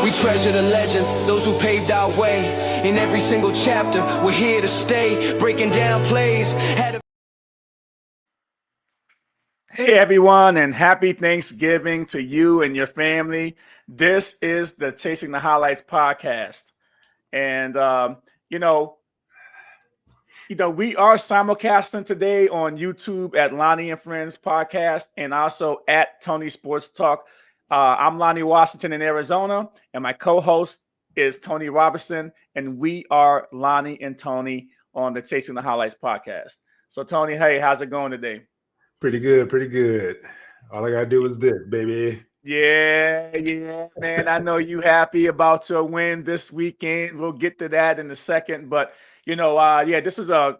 We treasure the legends, those who paved our way. In every single chapter, we're here to stay. Breaking down plays. Hey everyone, and happy Thanksgiving to you and your family. This is the Chasing the Highlights podcast. And we are simulcasting today on YouTube at Lonnie and Friends podcast and also at Tony Sports Talk. I'm Lonnie Washington in Arizona, and my co-host is Tony Robertson, and we are Lonnie and Tony on the Chasing the Highlights podcast. So Tony, hey, how's it going today? Pretty good. All I gotta do is this, baby. Yeah, man. I know you happy about your win this weekend. We'll get to that in a second, but this is a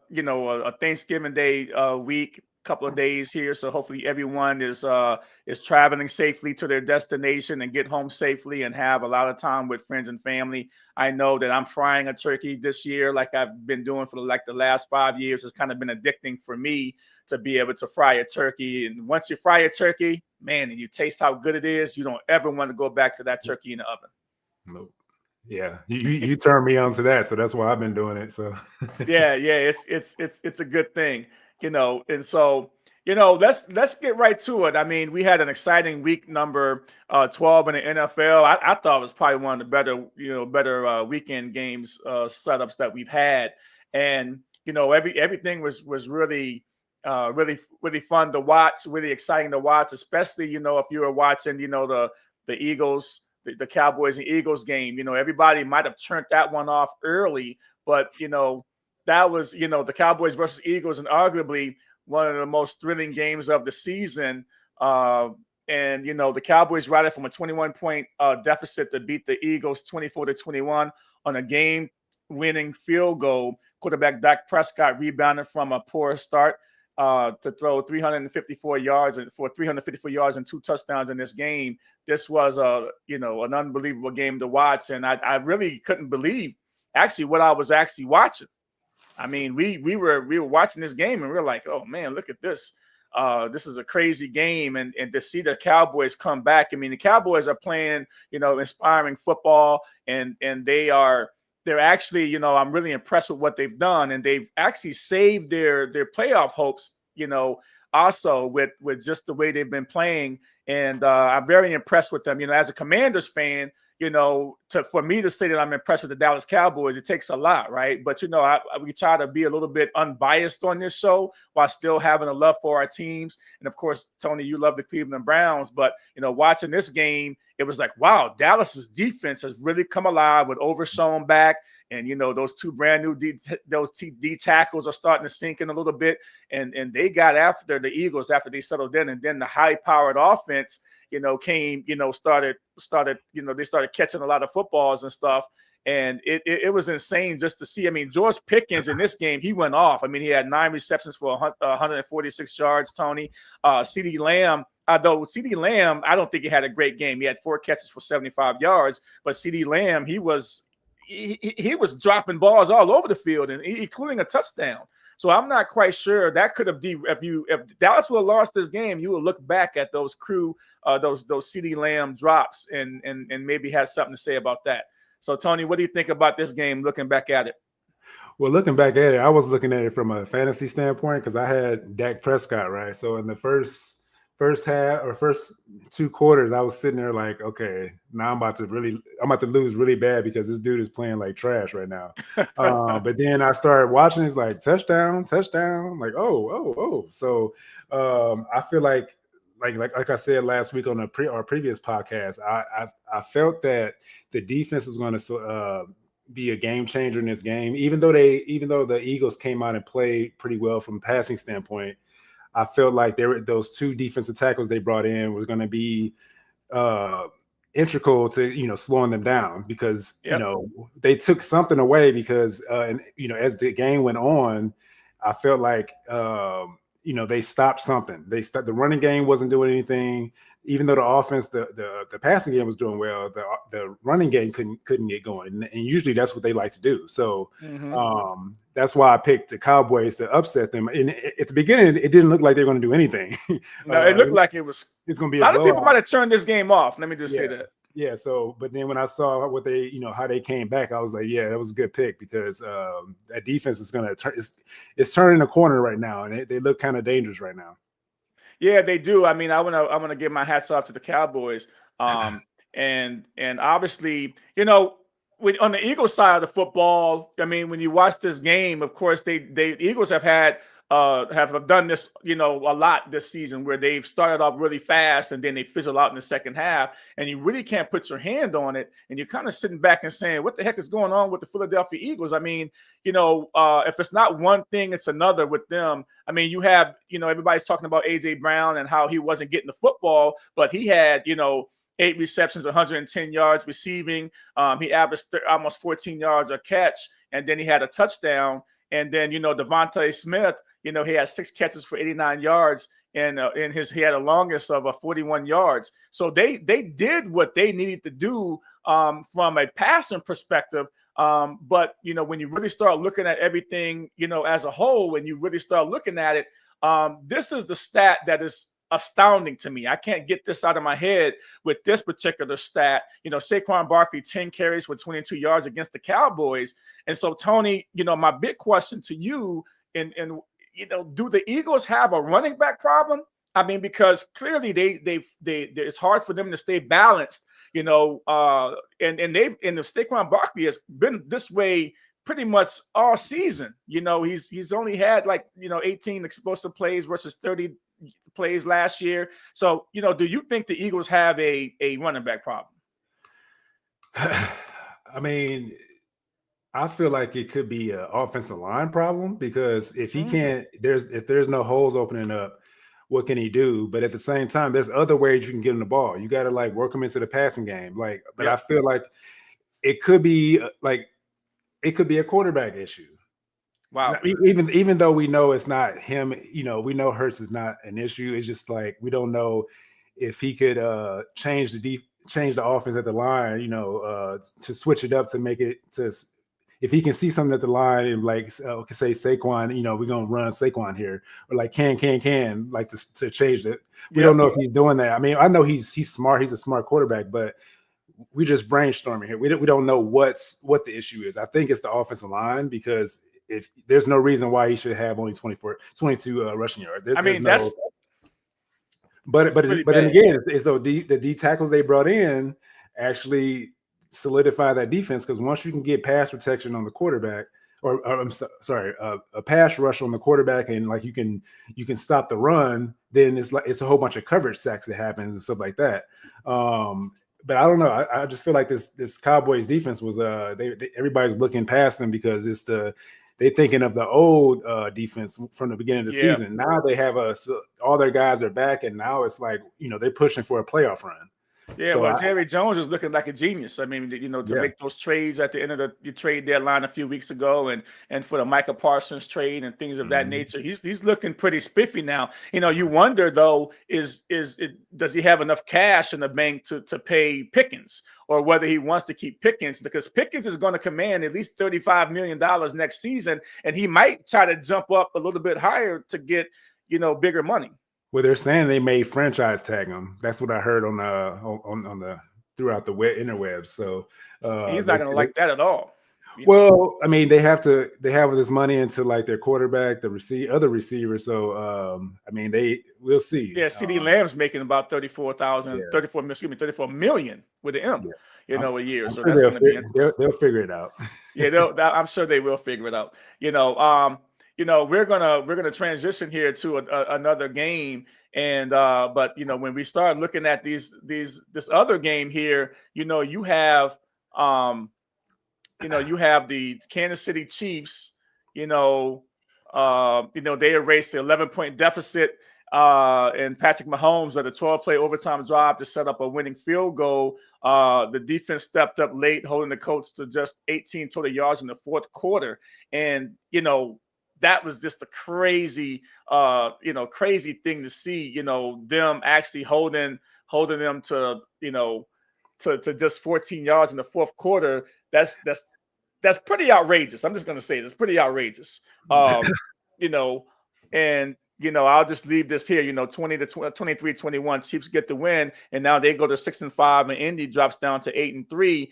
Thanksgiving Day week, couple of days here. So hopefully everyone is traveling safely to their destination and get home safely and have a lot of time with friends and family. I know that I'm frying a turkey this year, like I've been doing for the last 5 years. It's kind of been addicting for me to be able to fry a turkey. And once you fry a turkey, man, and you taste how good it is, you don't ever want to go back to that turkey in the oven. Nope. Yeah, you turned me on to that, so that's why I've been doing it. So yeah, it's a good thing, and so let's get right to it. I mean, we had an exciting week number 12 in the NFL. I thought it was probably one of the better weekend games setups that we've had, and everything was really fun to watch, really exciting to watch, especially if you were watching the Eagles, the Cowboys and Eagles game. Everybody might have turned that one off early, but that was the Cowboys versus Eagles, and arguably one of the most thrilling games of the season. And the Cowboys routed from a 21-point deficit to beat the Eagles 24-21 on a game-winning field goal. Quarterback Dak Prescott rebounded from a poor start to throw 354 yards and 2 touchdowns in this game. This was an unbelievable game to watch, and I really couldn't believe actually what I was actually watching. I mean, we were watching this game and we were like, oh man, look at this. This is a crazy game, and to see the Cowboys come back. I mean, the Cowboys are playing inspiring football, and they're actually, I'm really impressed with what they've done, and they've actually saved their playoff hopes, also with just the way they've been playing. And I'm very impressed with them. As a Commanders fan, for me to say that I'm impressed with the Dallas Cowboys, it takes a lot, right? But, we try to be a little bit unbiased on this show while still having a love for our teams. And, of course, Tony, you love the Cleveland Browns. But, watching this game, it was like, wow, Dallas's defense has really come alive with Overshown back. And, those two brand new D tackles are starting to sink in a little bit. And they got after the Eagles after they settled in. And then the high-powered offense, came, started, they started catching a lot of footballs and stuff. And it was insane just to see. I mean, George Pickens in this game, he went off. I mean, he had 9 receptions for 146 yards, Tony. CeeDee Lamb, although CeeDee Lamb, I don't think he had a great game. He had 4 catches for 75 yards. But CeeDee Lamb, he was dropping balls all over the field, and including a touchdown. So I'm not quite sure that could have if Dallas would have lost this game, you would look back at those those CeeDee Lamb drops and maybe have something to say about that. So Tony, what do you think about this game looking back at it? Well, looking back at it, I was looking at it from a fantasy standpoint because I had Dak Prescott, right? So in the first half or first 2 quarters, I was sitting there like, okay, now I'm about to lose really bad because this dude is playing like trash right now. But then I started watching, it's like touchdown, like oh. So I feel like I said last week on our previous podcast, I felt that the defense was going to be a game changer in this game, even though the Eagles came out and played pretty well from a passing standpoint. I felt like those 2 defensive tackles they brought in was going to be integral to slowing them down because they took something away because as the game went on, I felt like they stopped something. The running game wasn't doing anything. Even though the offense, the passing game was doing well, the running game couldn't get going, and usually that's what they like to do. So that's why I picked the Cowboys to upset them. And at the beginning, it didn't look like they were going to do anything. No, it looked like it's going to be a lot of people might have turned this game off. Let me just say that. Yeah. So, but then when I saw what they, how they came back, I was like, yeah, that was a good pick because that defense is going to turn. It's turning the corner right now, and they look kind of dangerous right now. Yeah, they do. I mean, I wanna give my hats off to the Cowboys. And obviously, on the Eagles side of the football, I mean, when you watch this game, of course, the Eagles have done this, a lot this season where they've started off really fast and then they fizzle out in the second half, and you really can't put your hand on it. And you're kind of sitting back and saying, what the heck is going on with the Philadelphia Eagles? I mean, if it's not one thing, it's another with them. I mean, you have, everybody's talking about AJ Brown and how he wasn't getting the football, but he had, 8 receptions, 110 yards receiving. He averaged almost 14 yards a catch, and then he had a touchdown. And then, Devontae Smith, he had 6 catches for 89 yards, and he had a longest of 41 yards. So they did what they needed to do from a passing perspective. But when you really start looking at everything, as a whole, when you really start looking at it, this is the stat that is astounding to me. I can't get this out of my head with this particular stat. Saquon Barkley, 10 carries for 22 yards against the Cowboys. And so, Tony, my big question to you, and do the Eagles have a running back problem? I mean, because clearly it's hard for them to stay balanced, and the Saquon Barkley has been this way pretty much all season. He's only had 18 explosive plays versus 30 plays last year. So, do you think the Eagles have a running back problem? I mean, I feel like it could be an offensive line problem because if he can't, if there's no holes opening up, what can he do? But at the same time, there's other ways you can get him the ball. You got to work him into the passing game. But I feel like it could be a quarterback issue. Wow. Even though we know it's not him, we know Hurts is not an issue. It's just we don't know if he could change the offense at the line, to switch it up to make it to. If he can see something at the line and say Saquon, we're gonna run Saquon here, or can to change it. We don't know if he's doing that. I mean, I know he's smart. He's a smart quarterback, but we just brainstorming here. We don't know what the issue is. I think it's the offensive line because if there's no reason why he should have only 22 rushing yards. But then again, so the D tackles they brought in actually solidify that defense because once you can get pass protection on the quarterback, or I'm sorry, a pass rush on the quarterback, and you can stop the run, then it's a whole bunch of coverage sacks that happens and stuff like that. But I don't know. I just feel like this Cowboys defense was everybody's looking past them because they're thinking of the old defense from the beginning of the season. Now they have all their guys are back, and now it's they're pushing for a playoff run. Yeah, so Jerry Jones is looking like a genius. I mean, to make those trades at the end of the trade deadline a few weeks ago, and for the Micah Parsons trade and things of that nature, he's looking pretty spiffy now. You wonder though, does he have enough cash in the bank to pay Pickens, or whether he wants to keep Pickens, because Pickens is going to command at least $35 million next season, and he might try to jump up a little bit higher to get bigger money. Well, they're saying they may franchise tag him. That's what I heard on the throughout the interwebs. So he's not going to like that at all. Well, I mean, they have this money into their quarterback, the other receivers. So I mean, we'll see. Yeah, CeeDee Lamb's making about 34 million with an M, a year. So that's going to be interesting. They'll figure it out. Yeah, I'm sure they will figure it out. We're gonna transition here to another game, and but when we start looking at this other game here, you have the Kansas City Chiefs. They erased the 11-point deficit, and Patrick Mahomes at a 12-play overtime drive to set up a winning field goal. The defense stepped up late, holding the Colts to just 18 total yards in the fourth quarter, and that was just a crazy thing to see. Them actually holding them to to just 14 yards in the fourth quarter. That's pretty outrageous. I'm just gonna say that's pretty outrageous. And I'll just leave this here. 23-21, Chiefs get the win, and now they go to 6-5, and Indy drops down to 8-3.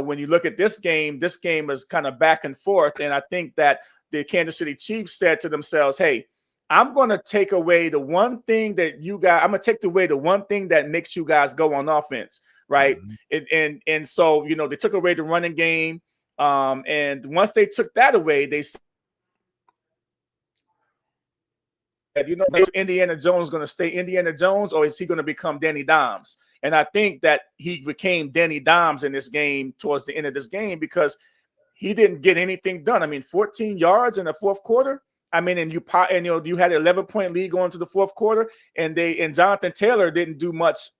When you look at this game is kind of back and forth, and I think that the Kansas City Chiefs said to themselves, "Hey, I'm going to take away the one thing that you guys. I'm going to take away the one thing that makes you guys go on offense, right?" And so they took away the running game, and once they took that away, they said, is Indiana Jones going to stay Indiana Jones, or is he going to become Danny Dimes? And I think that he became Danny Dimes in this game towards the end of this game because he didn't get anything done. I mean, 14 yards in the fourth quarter. I mean, and you had an 11-point lead going to the fourth quarter, and Jonathan Taylor didn't do much,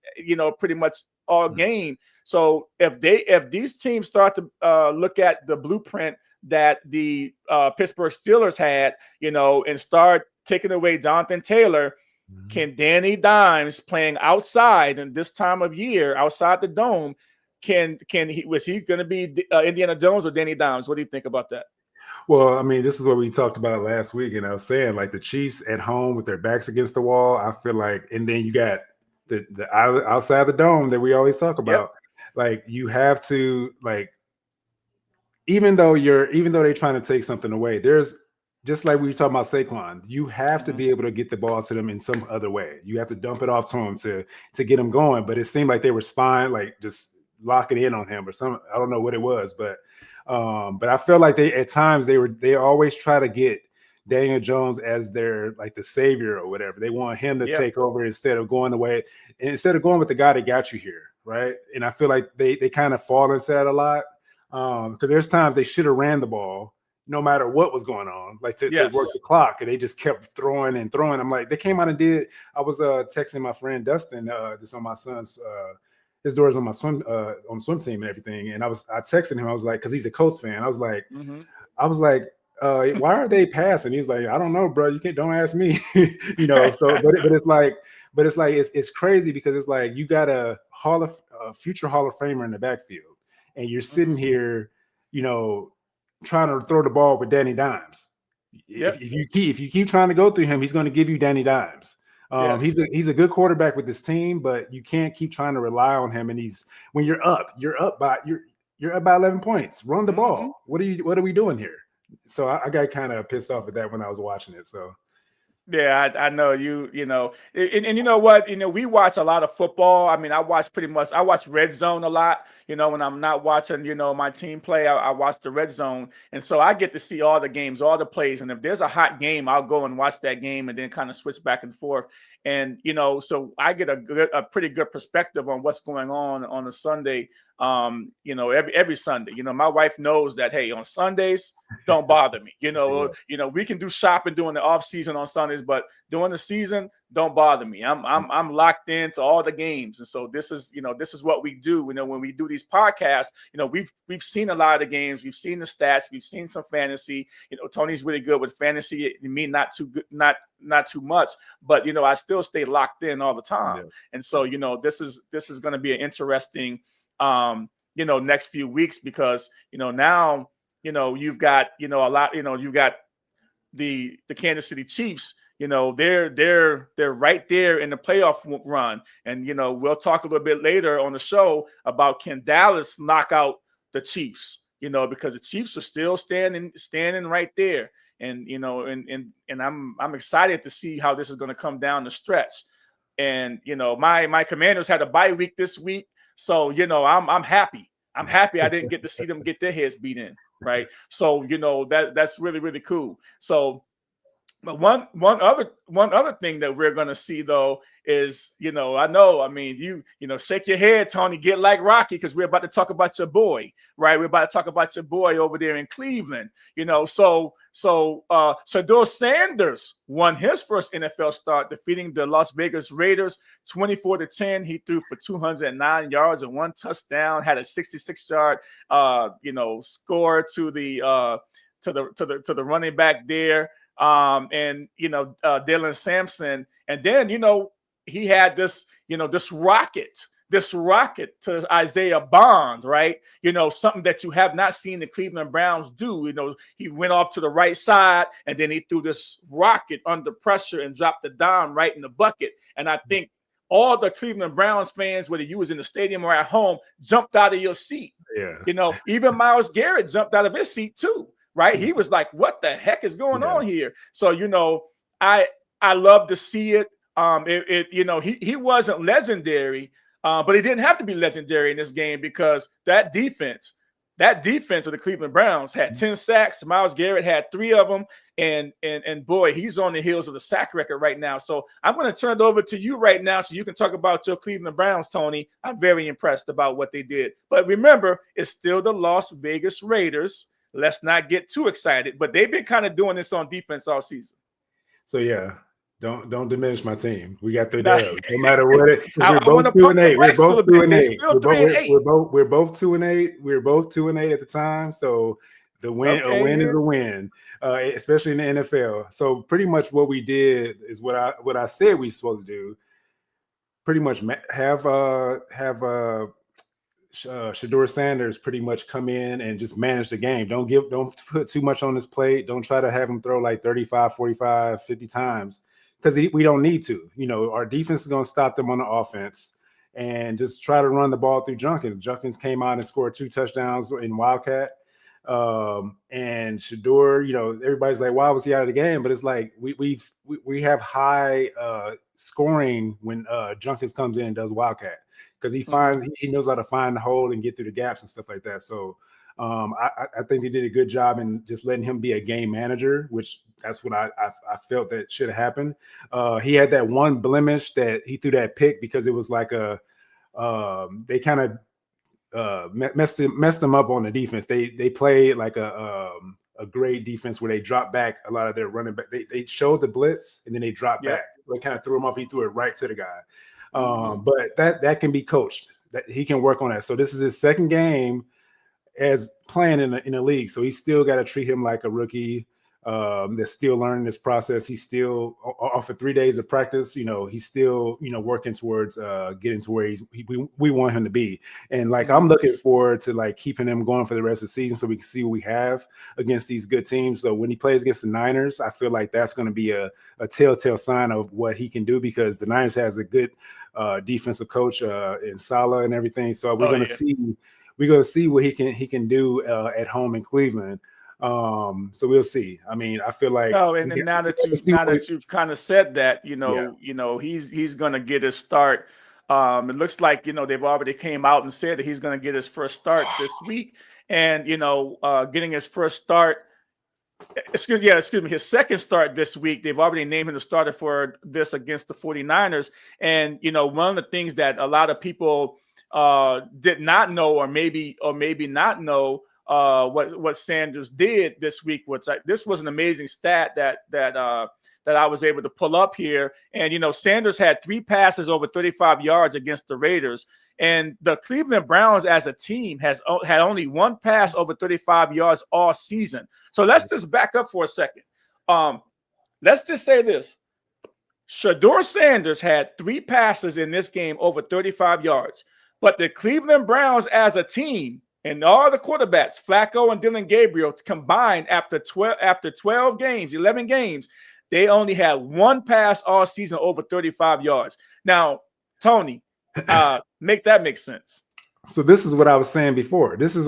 pretty much all game. So if these teams start to look at the blueprint that the Pittsburgh Steelers had, and start taking away Jonathan Taylor, can Danny Dimes playing outside in this time of year, outside the dome, was he going to be Indiana Jones or Danny Dimes? What do you think about that? Well, I mean, this is what we talked about last week, and I was saying, like, the Chiefs at home with their backs against the wall, I feel like, and then you got the outside the dome that we always talk about. Yep. Like, you have to, like, even though they're trying to take something away, there's just like we were talking about Saquon, you have to be able to get the ball to them in some other way. You have to dump it off to him to get him going. But it seemed like they were spying, like just locking in on him or something. I don't know what it was, but I feel like at times they always try to get Daniel Jones as their, like, the savior or whatever. They want him to take over instead of going with the guy that got you here, right? And I feel like they kind of fall into that a lot because there's times they should have ran the ball no matter what was going on, like to work the clock, and they just kept throwing and throwing. I'm like, they came out and did. I was texting my friend Dustin, this on my son's his daughter's on my swim team and everything, and I texted him. I was like, because he's a Colts fan. I was like, why are they passing? He's like, I don't know, bro. Don't ask me. So, but it's crazy because it's like you got a future Hall of Famer in the backfield, and you're sitting here, trying to throw the ball with Danny Dimes. If you keep trying to go through him, he's going to give you Danny Dimes. He's a good quarterback with this team, but you can't keep trying to rely on him. And when you're up by 11 points. Run the ball. What are we doing here? So I got kind of pissed off at that when I was watching it. So. Yeah, I know and you know what, we watch a lot of football. I mean, I watch Red Zone a lot, when I'm not watching, my team play, I watch the Red Zone. And so I get to see all the games, all the plays. And if there's a hot game, I'll go and watch that game and then kind of switch back and forth. And, so I get a pretty good perspective on what's going on a Sunday. Every Sunday, my wife knows that, hey, on Sundays, don't bother me. We can do shopping during the off season on Sundays, but during the season, don't bother me. I'm locked into all the games. And so this is what we do. When we do these podcasts, we've seen a lot of the games, we've seen the stats, we've seen some fantasy. Tony's really good with fantasy. Me, not too good, not too much, but I still stay locked in all the time. Yeah. And so this is going to be an interesting next few weeks because now you've got a lot, you've got the Kansas City Chiefs. They're right there in the playoff run, and we'll talk a little bit later on the show about can Dallas knock out the Chiefs, because the Chiefs are still standing right there, and and I'm excited to see how this is going to come down the stretch. And my Commanders had a bye week this week. So, I'm happy. I'm happy I didn't get to see them get their heads beat in, right? So, that's really, really cool. So, but one other thing that we're going to see, though, is, shake your head, Tony, get like Rocky, because we're about to talk about your boy, right? We're about to talk about your boy over there in Cleveland, So Shedeur Sanders won his first NFL start, defeating the Las Vegas Raiders 24-10. He threw for 209 yards and 1 touchdown, had a 66-yard, score to the running back there. Dylan Sampson, and then he had this rocket this rocket to Isaiah Bond, right? Something that you have not seen the Cleveland Browns do. He went off to the right side and then he threw this rocket under pressure and dropped the dime right in the bucket. And I think all the Cleveland Browns fans, whether you was in the stadium or at home, jumped out of your seat. Yeah. Even Myles Garrett jumped out of his seat too, right? He was like, what the heck is going on here? So, I love to see it. He wasn't legendary, but he didn't have to be legendary in this game because that defense of the Cleveland Browns had 10 sacks. Myles Garrett had 3 of them. And boy, he's on the heels of the sack record right now. So I'm going to turn it over to you right now so you can talk about your Cleveland Browns, Tony. I'm very impressed about what they did. But remember, it's still the Las Vegas Raiders. Let's not get too excited. But they've been kind of doing this on defense all season. So, yeah. Don't diminish my team. We got 3 dubs. No matter what we're both 2-8. We're both 2-8. We're both 2-8. We're both 2-8 at the time. So a win is a win, especially in the NFL. So pretty much what we did is what I said we supposed to do. Pretty much have Shedeur Sanders pretty much come in and just manage the game. Don't put too much on his plate. Don't try to have him throw like 35, 45, 50 times. Because we don't need to. Our defense is going to stop them on the offense and just try to run the ball through Junkins. Junkins came out and scored 2 touchdowns in Wildcat. And Shedeur, everybody's like, why was he out of the game? But it's like we have high scoring when Junkins comes in and does Wildcat because he knows how to find the hole and get through the gaps and stuff like that. So I think they did a good job in just letting him be a game manager, which that's what I felt that should have happened. He had that one blemish that he threw that pick because it was like they kind of messed them up on the defense. They played like a great defense where they dropped back a lot of their running back. They showed the blitz and then they dropped back. They kind of threw him off. He threw it right to the guy. But that can be coached. That he can work on that. So this is his second game as playing in the league. So he's still got to treat him like a rookie that's still learning this process. He's still off of 3 days of practice. He's still, working towards getting to where we want him to be. And like, I'm looking forward to like keeping him going for the rest of the season so we can see what we have against these good teams. So when he plays against the Niners, I feel like that's going to be a telltale sign of what he can do because the Niners has a good defensive coach in Saleh and everything. So we're going to see what he can do at home in Cleveland. So we'll see. I mean, I feel like now that you've kind of said that, he's going to get his start. It looks like they've already came out and said that he's going to get his first start this week, and getting his first start. Excuse me, his second start this week. They've already named him the starter for this against the 49ers, and one of the things that a lot of people did not know, or maybe not know, what Sanders did this week. This was an amazing stat that I was able to pull up here. And Sanders had 3 passes over 35 yards against the Raiders, and the Cleveland Browns as a team had only 1 pass over 35 yards all season. So let's just back up for a second. Let's just say this: Shedeur Sanders had 3 passes in this game over 35 yards. But the Cleveland Browns as a team and all the quarterbacks, Flacco and Dylan Gabriel, combined after 11 games, they only had 1 pass all season over 35 yards. Now, Tony, make that make sense. So this is what I was saying before. This is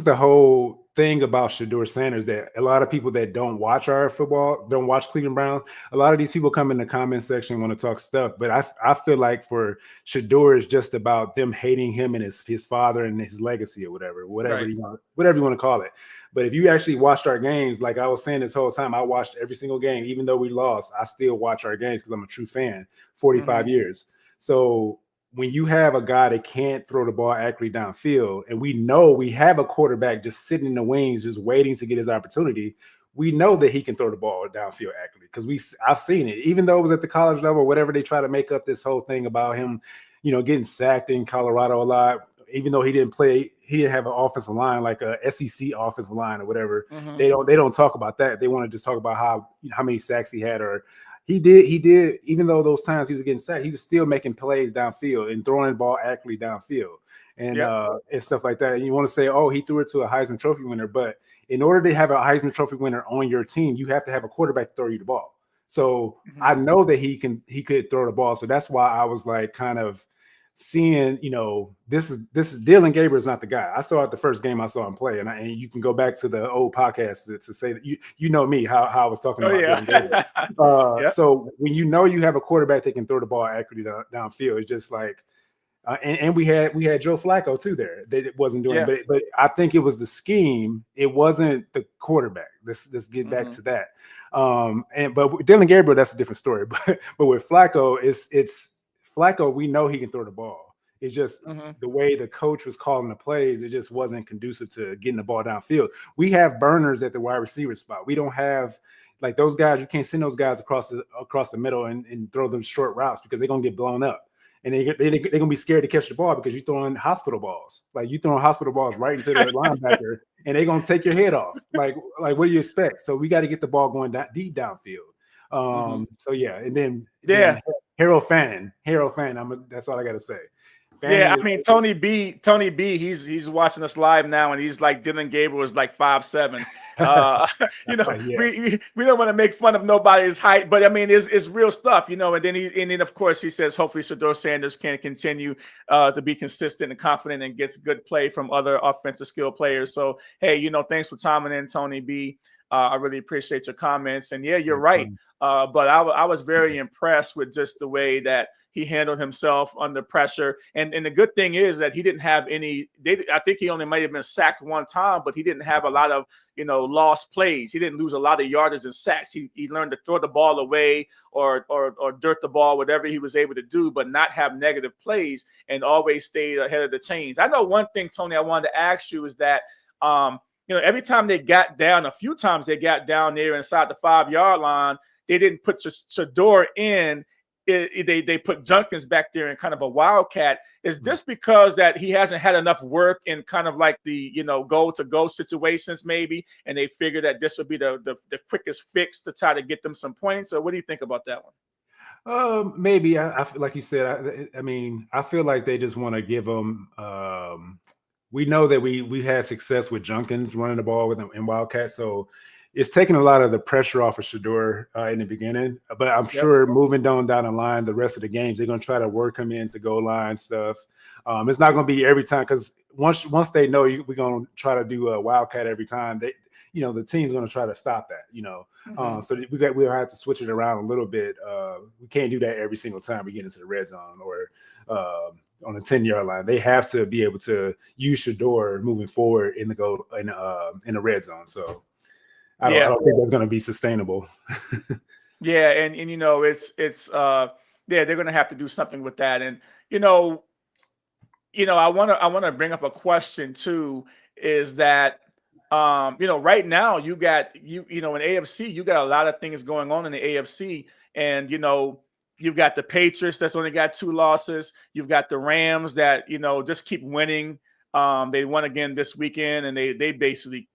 the whole thing about Shedeur Sanders that a lot of people that don't watch our football, don't watch Cleveland Browns, a lot of these people come in the comment section and want to talk stuff. But I feel like for Shedeur is just about them hating him and his father and his legacy or whatever right. you want to call it. But if you actually watched our games, like I was saying this whole time, I watched every single game. Even though we lost, I still watch our games because I'm a true fan, 45 years. So when you have a guy that can't throw the ball accurately downfield, and we know we have a quarterback just sitting in the wings, just waiting to get his opportunity, we know that he can throw the ball downfield accurately because I've seen it. Even though it was at the college level or whatever, they try to make up this whole thing about him, getting sacked in Colorado a lot. Even though he didn't have an offensive line like a SEC offensive line or whatever. They don't talk about that. They want to just talk about how many sacks he had or he did, even though those times he was getting sacked, he was still making plays downfield and throwing the ball accurately downfield and stuff like that. And you want to say, oh, he threw it to a Heisman Trophy winner, but in order to have a Heisman Trophy winner on your team, you have to have a quarterback to throw you the ball. So I know that he could throw the ball. So that's why I was like kind of seeing, this is Dylan Gabriel is not the guy. I saw it the first game I saw him play, and you can go back to the old podcast to say that you know me how I was talking about Dylan Gabriel. So when you have a quarterback that can throw the ball accurately downfield, it's just like. And we had Joe Flacco too there that wasn't doing, but I think it was the scheme. It wasn't the quarterback. Let's get back to that. But with Dylan Gabriel, that's a different story. But with Flacco, it's Flacco. We know he can throw the ball. It's just the way the coach was calling the plays. It just wasn't conducive to getting the ball downfield. We have burners at the wide receiver spot. We don't have like those guys. You can't send those guys across the middle and throw them short routes because they're gonna get blown up. And they're going to be scared to catch the ball because you're throwing hospital balls. Like you throwing hospital balls right into the linebacker, and they're going to take your head off. Like what do you expect? So we got to get the ball going deep downfield. So yeah, and then Harold Fannin. That's all I got to say. I mean Tony B, he's watching us live now, and he's like Dylan Gabriel is like 5'7". We don't want to make fun of nobody's height, but I mean it's real stuff, And then of course he says hopefully Shedeur Sanders can continue to be consistent and confident and gets good play from other offensive skill players. So hey, thanks for chiming in, Tony B. I really appreciate your comments, and yeah, you're right. But I was very impressed with just the way that he handled himself under pressure. And the good thing is that he didn't have I think he only might have been sacked one time, but he didn't have a lot of, lost plays. He didn't lose a lot of yardage and sacks. He learned to throw the ball away or dirt the ball, whatever he was able to do, but not have negative plays and always stayed ahead of the chains. I know one thing, Tony, I wanted to ask you is that, every time they got down, a few times they got down there inside the 5-yard line, they didn't put Shedeur in. They put Junkins back there in kind of a wildcat. Is this because that he hasn't had enough work in kind of like the goal-to-go situations maybe, and they figure that this would be the quickest fix to try to get them some points? Or what do you think about that one? Maybe I like you said. I mean, I feel like they just want to give them. We know that we had success with Junkins running the ball with them in wildcat, so. It's taking a lot of the pressure off of Shedeur in the beginning, but I'm sure moving down the line, the rest of the games, they're going to try to work him into goal line stuff. It's not going to be every time because once they know we're going to try to do a wildcat every time, the team's going to try to stop that. So we'll have to switch it around a little bit. We can't do that every single time we get into the red zone or on the 10-yard line. They have to be able to use Shedeur moving forward in the red zone. So. I don't think that's going to be sustainable. and it's they're going to have to do something with that. And I want to bring up a question too. Is that right now you got in AFC you got a lot of things going on in the AFC, and you've got the Patriots that's only got 2 losses. You've got the Rams that just keep winning. They won again this weekend, and they basically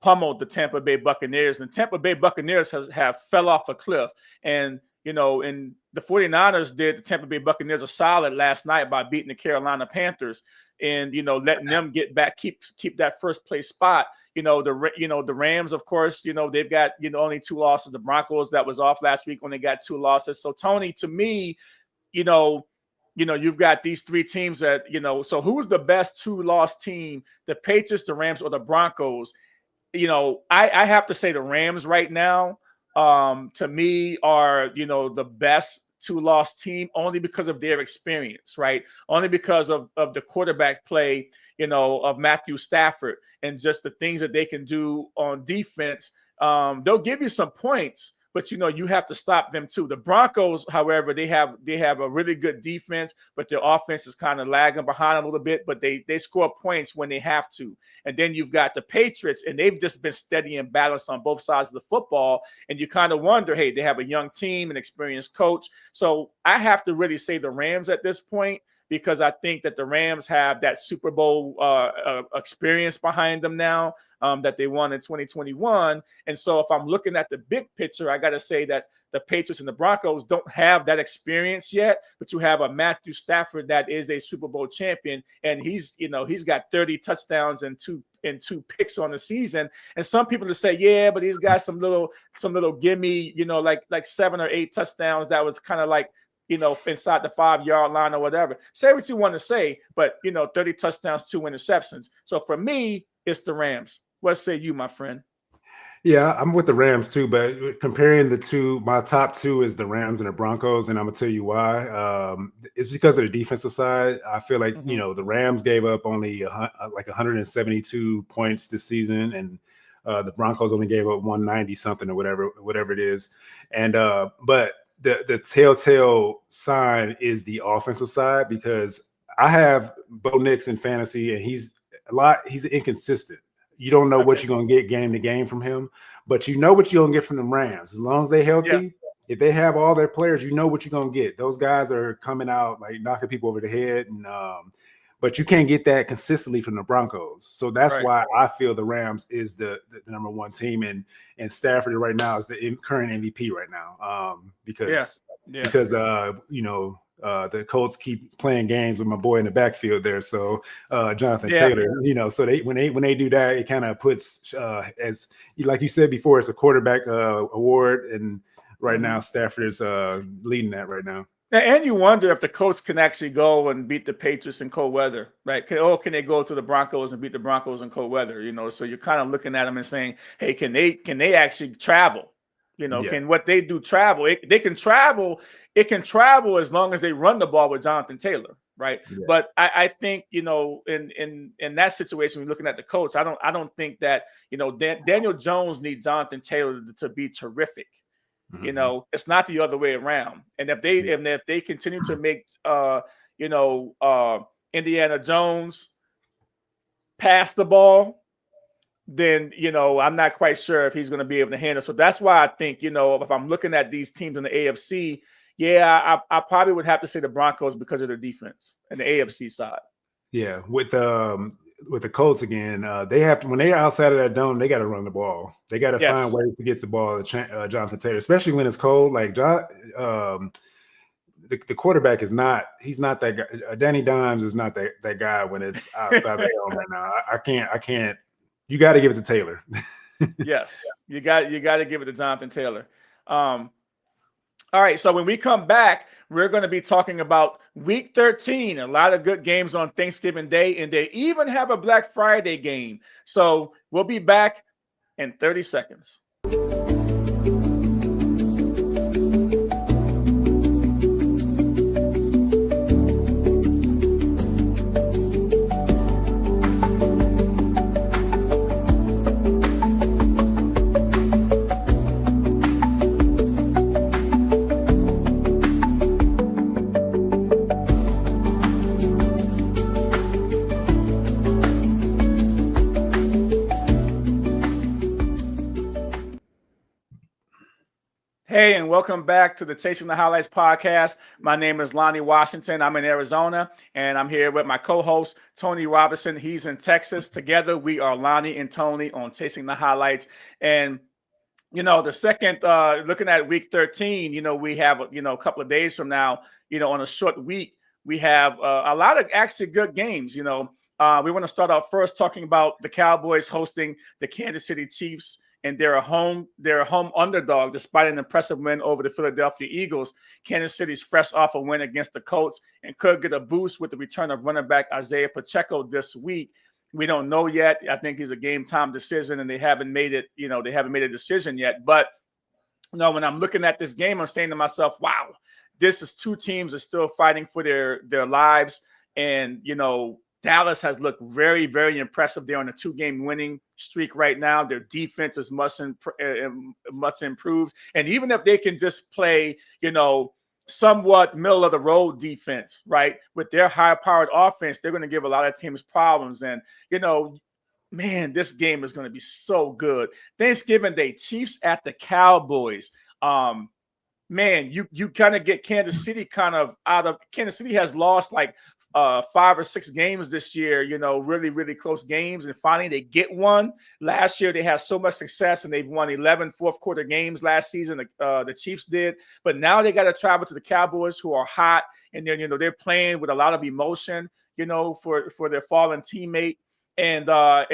pummeled the Tampa Bay Buccaneers, and the Tampa Bay Buccaneers have fell off a cliff. And, and the 49ers did the Tampa Bay Buccaneers a solid last night by beating the Carolina Panthers and, letting them get back, keep that first place spot. The Rams, of course, they've got, only 2 losses. The Broncos that was off last week when they got 2 losses. So Tony, to me, you've got these 3 teams that, so who's the best 2-loss team, the Patriots, the Rams, or the Broncos? I have to say the Rams right now, to me, are, the best 2-loss team only because of their experience, right? Only because of the quarterback play, of Matthew Stafford and just the things that they can do on defense. They'll give you some points, but you have to stop them too. The Broncos, however, they have a really good defense, but their offense is kind of lagging behind a little bit, but they score points when they have to. And then you've got the Patriots, and they've just been steady and balanced on both sides of the football. And you kind of wonder, hey, they have a young team, an experienced coach. So I have to really say the Rams at this point, because I think that the Rams have that Super Bowl experience behind them now that they won in 2021. And so if I'm looking at the big picture, I got to say that the Patriots and the Broncos don't have that experience yet, but you have a Matthew Stafford that is a Super Bowl champion, and he's got 30 touchdowns and two picks on the season. And some people just say, yeah, but he's got some little gimme, like 7 or 8 touchdowns that was kind of like, inside the 5-yard line or whatever. Say what you want to say, but 30 touchdowns, 2 interceptions. So for me, it's the Rams. What say you, my friend? Yeah, I'm with the Rams too, but comparing the two, my top 2 is the Rams and the Broncos, and I'm gonna tell you why. It's because of the defensive side. I feel like the Rams gave up only like 172 points this season, and the Broncos only gave up 190 something or whatever it is. And but the telltale sign is the offensive side, because I have Bo Nix in fantasy, and he's inconsistent. You don't know what you're going to get game to game from him, but you know what you're going to get from the Rams. As long as they're healthy, if they have all their players, you know what you're going to get. Those guys are coming out like knocking people over the head, and but you can't get that consistently from the Broncos. So that's why I feel the Rams is the number 1 team, and Stafford right now is the current MVP right now, because the Colts keep playing games with my boy in the backfield there. So Jonathan Taylor, so when they do that, it kind of puts as like you said before, it's a quarterback award, and right now Stafford is leading that right now. And you wonder if the Colts can actually go and beat the Patriots in cold weather, right? Can they go to the Broncos and beat the Broncos in cold weather? So you're kind of looking at them and saying, hey, can they actually travel? Can what they do travel? They can travel. It can travel as long as they run the ball with Jonathan Taylor, right? Yeah. But I think in that situation, we're looking at the Colts. I don't think that Daniel Jones needs Jonathan Taylor to be terrific. Mm-hmm. It's not the other way around. And if they continue to make Indiana Jones pass the ball, then I'm not quite sure if he's going to be able to handle. So that's why I think if I'm looking at these teams in the AFC, I probably would have to say the Broncos because of their defense and the AFC side. Yeah, with the Colts again, they have to, when they're outside of that dome, they got to run the ball. They got to find ways to get the ball to Jonathan Taylor, especially when it's cold. Like the quarterback is not. He's not that guy. Danny Dimes is not that guy when it's outside the dome right now. I can't. You got to give it to Taylor. Yes, you got to give it to Jonathan Taylor. All right, so when we come back, we're going to be talking about Week 13. A lot of good games on Thanksgiving Day, and they even have a Black Friday game. So we'll be back in 30 seconds. Hey, and welcome back to the Chasing the Highlights podcast. My name is Lonnie Washington. I'm in Arizona, and I'm here with my co-host, Tony Robinson. He's in Texas. Together, we are Lonnie and Tony on Chasing the Highlights. And, the second, looking at Week 13, we have, a couple of days from now, on a short week, we have a lot of actually good games. We want to start out first talking about the Cowboys hosting the Kansas City Chiefs. And they're a home underdog despite an impressive win over the Philadelphia Eagles. Kansas City's fresh off a win against the Colts and could get a boost with the return of running back Isaiah Pacheco this week. We don't know yet. I think he's a game time decision, and they haven't made it. They haven't made a decision yet. But when I'm looking at this game, I'm saying to myself, "Wow, this is two teams that are still fighting for their lives." And Dallas has looked very, very impressive. They're on a 2-game winning streak right now. Their defense is much improved. And even if they can just play, somewhat middle of the road defense, right, with their high-powered offense, they're going to give a lot of teams problems. And, man, this game is going to be so good. Thanksgiving Day, Chiefs at the Cowboys. Man, you kind of get Kansas City kind of out of – Kansas City has lost like 5 or 6 games this year, really, really close games, and finally they get one. Last year they had so much success and they've won 11 fourth quarter games last season. The Chiefs did, but now they got to travel to the Cowboys, who are hot, and then they're playing with a lot of emotion, for their fallen teammate. And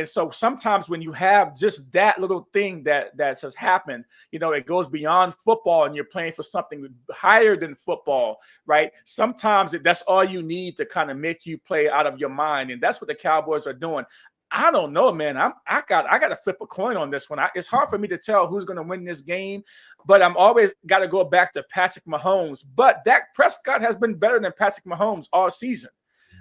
so sometimes when you have just that little thing that has happened, it goes beyond football and you're playing for something higher than football, right? Sometimes that's all you need to kind of make you play out of your mind. And that's what the Cowboys are doing. I don't know, man. I got to flip a coin on this one. It's hard for me to tell who's going to win this game, but I'm always got to go back to Patrick Mahomes. But Dak Prescott has been better than Patrick Mahomes all season.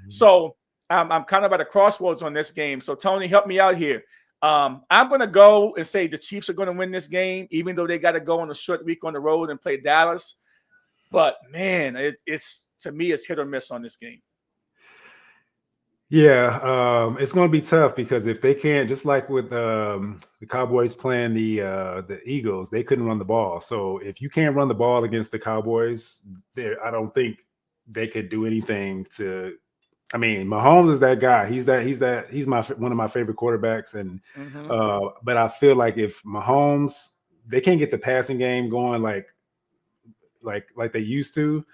So I'm kind of at a crossroads on this game. So Tony, help me out here. I'm going to go and say the Chiefs are going to win this game, even though they got to go on a short week on the road and play Dallas. But man, it's to me, it's hit or miss on this game. Yeah, it's going to be tough because if they can't, just like with the Cowboys playing the Eagles, they couldn't run the ball. So if you can't run the ball against the Cowboys, I don't think they could do anything to. I mean, Mahomes is that guy. He's one of my favorite quarterbacks, and but I feel like if Mahomes, they can't get the passing game going like they used to,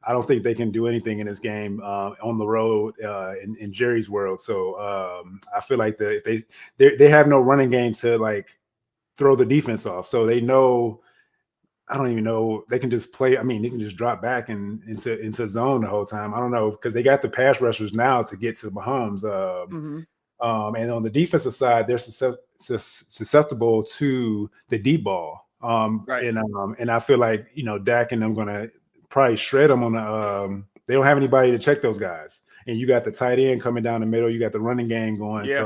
I don't think they can do anything in this game on the road in Jerry's world. So I feel like if they have no running game to like throw the defense off, so they know. I don't even know. They can just play. I mean, they can just drop back into zone the whole time. I don't know because they got the pass rushers now to get to Mahomes. And on the defensive side, they're susceptible to the deep ball. Right. And I feel like Dak and them gonna probably shred them on the. They don't have anybody to check those guys, and you got the tight end coming down the middle. You got the running game going. Yeah.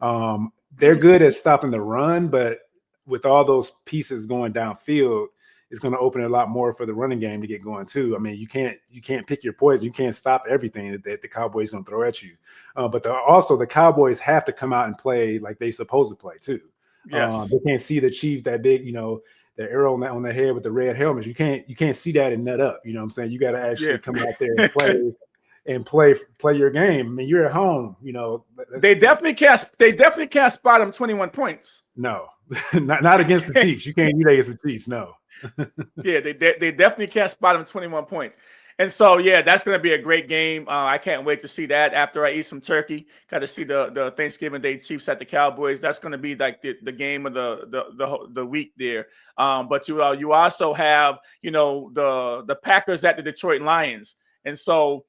So they're good at stopping the run, but with all those pieces going downfield, it's going to open a lot more for the running game to get going too. I mean, you can't pick your poison. You can't stop everything that the Cowboys going to throw at you. But also the Cowboys have to come out and play like they supposed to play too. Yes. They can't see the Chiefs that big, the arrow on the head with the red helmets. You can't see that and nut up. You know what I'm saying? You got to actually come out there and play your game. I mean, you're at home. They definitely can't spot them 21 points. No, not against the Chiefs. You can't do that against the Chiefs. No. Yeah, they definitely can't spot them 21 points. And so, yeah, that's going to be a great game. I can't wait to see that after I eat some turkey. Got to see the Thanksgiving Day Chiefs at the Cowboys. That's going to be like the game of the week there. But you also have, the Packers at the Detroit Lions. And so,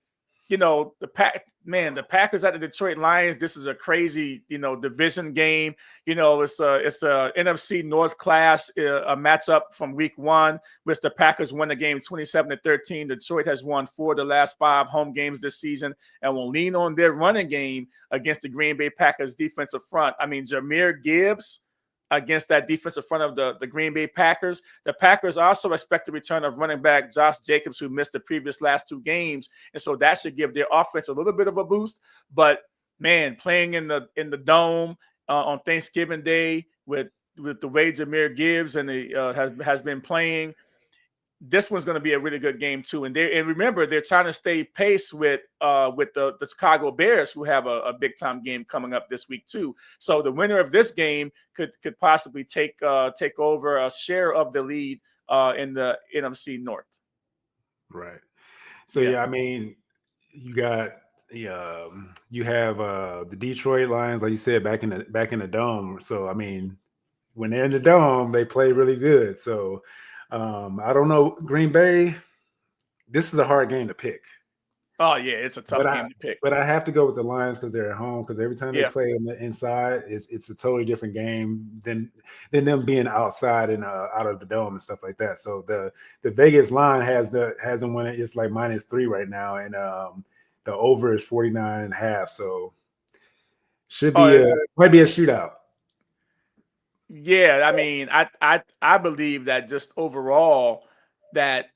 the Packers at the Detroit Lions, this is a crazy, division game. It's a NFC North class, a matchup from week 1, which the Packers won the game 27-13. Detroit has won 4 of the last 5 home games this season and will lean on their running game against the Green Bay Packers defensive front. I mean, Jahmyr Gibbs against that defensive front of the Green Bay Packers. The Packers also expect the return of running back Josh Jacobs, who missed the previous last 2 games. And so that should give their offense a little bit of a boost. But, man, playing in the Dome on Thanksgiving Day with the way Jahmyr Gibbs and has been playing, this one's going to be a really good game too. And remember, they're trying to stay pace with the Chicago Bears, who have a big time game coming up this week too. So the winner of this game could possibly take over a share of the lead in the NFC North. Right. So yeah, I mean, you got you have the Detroit Lions, like you said, back in the Dome. So I mean, when they're in the Dome, they play really good. So. I don't know. Green Bay, this is a hard game to pick. Oh, yeah, it's a tough game to pick. But I have to go with the Lions because they're at home, because every time they play on the inside, it's a totally different game than them being outside and out of the Dome and stuff like that. So the Vegas line has them winning. It's like -3 right now, and the over is 49.5. So should be might be a shootout. Yeah, I mean, I believe that just overall that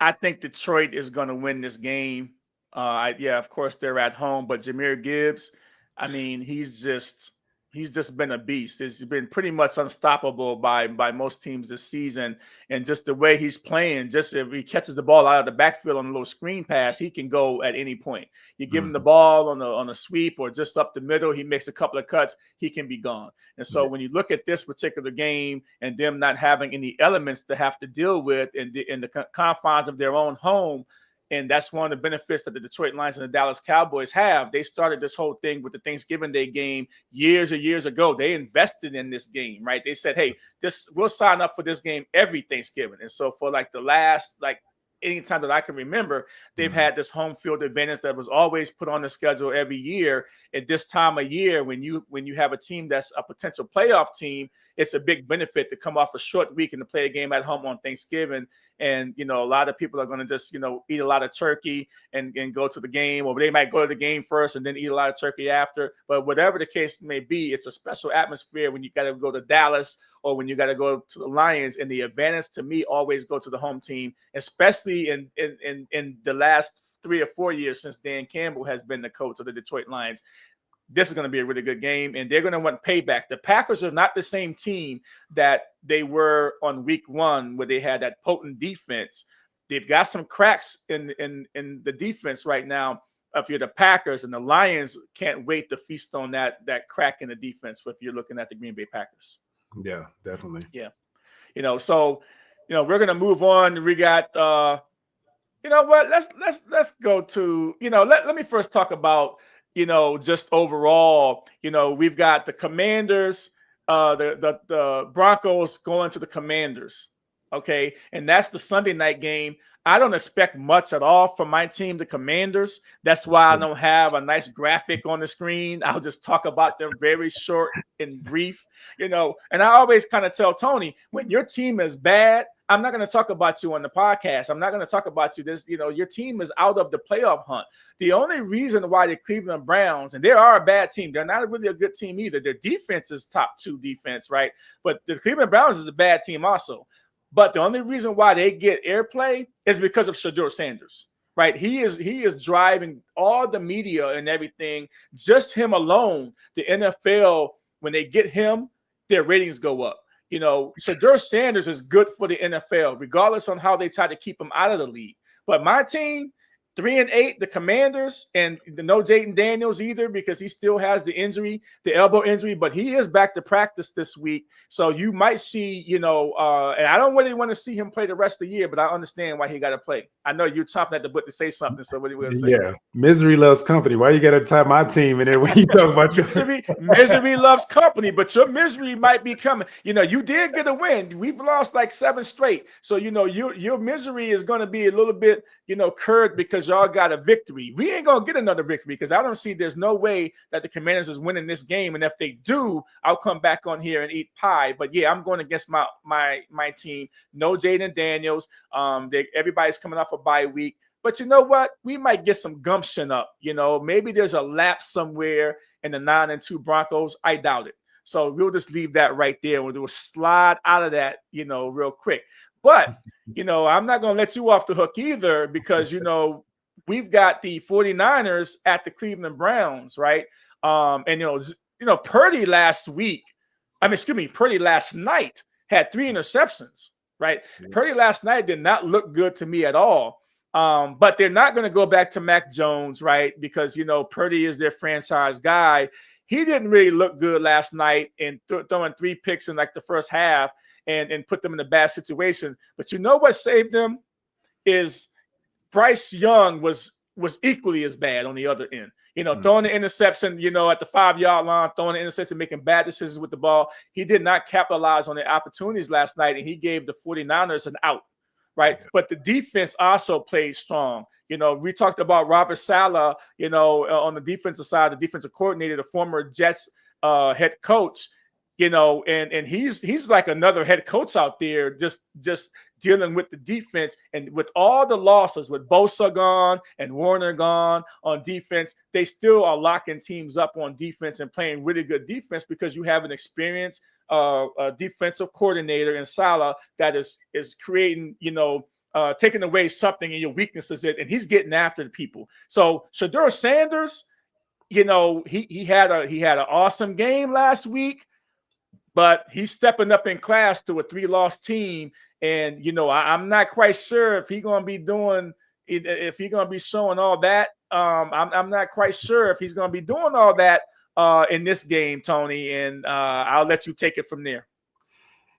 I think Detroit is going to win this game. Of course they're at home, but Jahmyr Gibbs, I mean, he's just He's just been a beast. He's been pretty much unstoppable by most teams this season. And just the way he's playing, just if he catches the ball out of the backfield on a little screen pass, he can go at any point. You give him the ball on a sweep or just up the middle, he makes a couple of cuts, he can be gone. And so when you look at this particular game and them not having any elements to have to deal with in the confines of their own home, and that's one of the benefits that the Detroit Lions and the Dallas Cowboys have. They started this whole thing with the Thanksgiving Day game years and years ago. They invested in this game, right? They said, hey, we'll sign up for this game every Thanksgiving. And so for like the last, anytime that I can remember, they've had this home field advantage that was always put on the schedule every year. At this time of year, when you have a team that's a potential playoff team, it's a big benefit to come off a short week and to play a game at home on Thanksgiving. And, a lot of people are going to just, eat a lot of turkey and go to the game, or they might go to the game first and then eat a lot of turkey after. But whatever the case may be, it's a special atmosphere when you got to go to Dallas or when you got to go to the Lions. And the advantage to me always go to the home team, especially in the last 3 or 4 years since Dan Campbell has been the coach of the Detroit Lions. This is going to be a really good game, and they're going to want payback. The Packers are not the same team that they were on week 1 where they had that potent defense. They've got some cracks in the defense right now if you're the Packers, and the Lions can't wait to feast on that crack in the defense if you're looking at the Green Bay Packers. Yeah, definitely. Yeah. So, we're going to move on. We got, you know what? Let's go to, let me first talk about, just overall, we've got the Commanders, the Broncos going to the Commanders. Okay. And that's the Sunday night game. I don't expect much at all from my team, the Commanders. That's why I don't have a nice graphic on the screen. I'll just talk about them very short and brief, and I always kind of tell Tony, when your team is bad, I'm not going to talk about you on the podcast. I'm not going to talk about you. Your team is out of the playoff hunt. The only reason why the Cleveland Browns, and they are a bad team, they're not really a good team either. Their defense is top 2 defense, right? But the Cleveland Browns is a bad team also. But the only reason why they get airplay is because of Shedeur Sanders, right? He is driving all the media and everything. Just him alone, the NFL, when they get him, their ratings go up. Shedeur Sanders is good for the NFL, regardless on how they try to keep him out of the league. But my team, 3-8, the Commanders, and no Jayden Daniels either because he still has the elbow injury, but he is back to practice this week. So you might see, and I don't really want to see him play the rest of the year, but I understand why he got to play. I know you're chopping at the butt to say something, so what do you want to say? Yeah, misery loves company. Why you got to tie my team in there when you talk about your misery loves company, but your misery might be coming. You did get a win. We've lost like 7 straight, so your misery is going to be a little bit, curbed because y'all got a victory. We ain't gonna get another victory because I don't see there's no way that the Commanders is winning this game. And if they do, I'll come back on here and eat pie. But yeah, I'm going against my team. No Jayden Daniels. Everybody's coming off a bye week. But you know what? We might get some gumption up. Maybe there's a lapse somewhere in the 9-2 Broncos. I doubt it. So we'll just leave that right there. We'll do a slide out of that, real quick. But, I'm not going to let you off the hook either because, we've got the 49ers at the Cleveland Browns, right? And, Purdy Purdy last night had 3 interceptions, right? Mm-hmm. Purdy last night did not look good to me at all. But they're not going to go back to Mac Jones, right? Because, Purdy is their franchise guy. He didn't really look good last night and throwing 3 picks in like the first half. And put them in a bad situation. But what saved them is Bryce Young was equally as bad on the other end. Throwing the interception, at the 5-yard line, throwing the interception, making bad decisions with the ball. He did not capitalize on the opportunities last night, and he gave the 49ers an out, right? Yeah. But the defense also played strong. We talked about Robert Saleh, on the defensive side, the defensive coordinator, the former Jets head coach. And he's like another head coach out there, just dealing with the defense. And with all the losses, with Bosa gone and Warner gone on defense, they still are locking teams up on defense and playing really good defense because you have an experienced defensive coordinator in Saleh that is creating, taking away something in your weaknesses, and he's getting after the people. So Shedeur Sanders, you know, he had an awesome game last week, but he's stepping up in class to a 3-loss team. And, you know, I'm not quite sure if he's going to be doing, if he's going to be showing all that. I'm not quite sure if he's going to be doing all that in this game, Tony. And I'll let you take it from there.